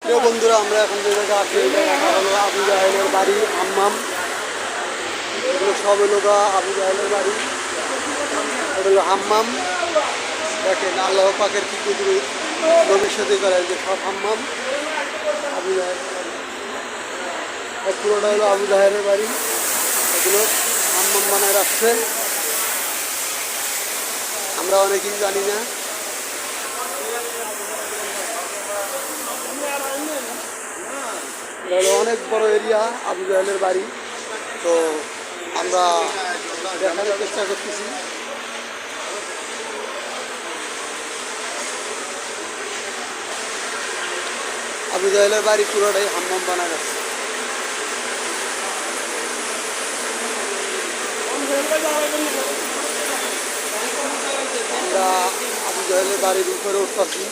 প্রিয় বন্ধুরা, আমরা এখন যে জায়গায় আছি এই জায়গাটা হলো আবু জাহেলের বাড়ি হাম্মাম। এগুলো সব হলো আবু জাহেলের বাড়ি, এটা হলো হাম্মাম। দেখেন আল্লাহ পাকের কি কুদরত, ভবিষ্যতে করে যে সব হাম্মাম আবু জাহেলের বাড়ি। পুরোটা হলো আবু জাহেলের বাড়ি, এগুলো হাম্মাম বানায় রাখছে। আমরা অনেকেই জানি না। এটা হলো অনেক বড় এরিয়া আবু জাহেলের বাড়ি। তো আমরা দেখানোর চেষ্টা করতেছি। আবু জাহেলের বাড়ি পুরোটাই হাম্মাম বানায় রাখছে। আমরা আবু জাহেলের বাড়ির উপরে উঠতেছি।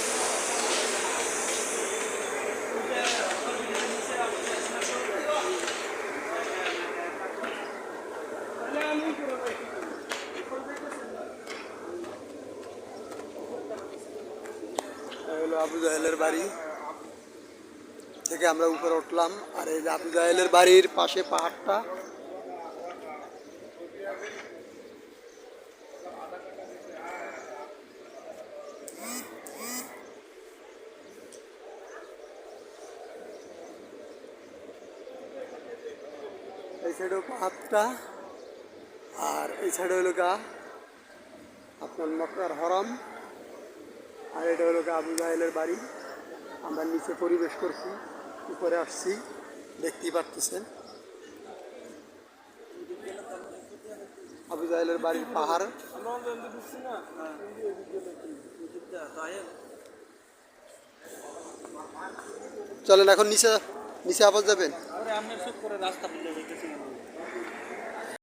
হলো আবু জাহেলের বাড়ি থেকে আমরা উপরে উঠলাম। আর এই যে আবু জাহেলের বাড়ির পাশে পাহাড়টা, এই সাইডেও পাহাড়টা, আর এই সাইডে হলো আপনার মক্কার হরম, আর এটা হলো আবু জাহেলের বাড়ি। আমরা নিচে পরিবেশ করছি, উপরে আসছি, দেখতেই পারতেছেন আবু জাহেলের বাড়ির পাহাড়। চলেন এখন নিচে নিচে আবার যাবেন।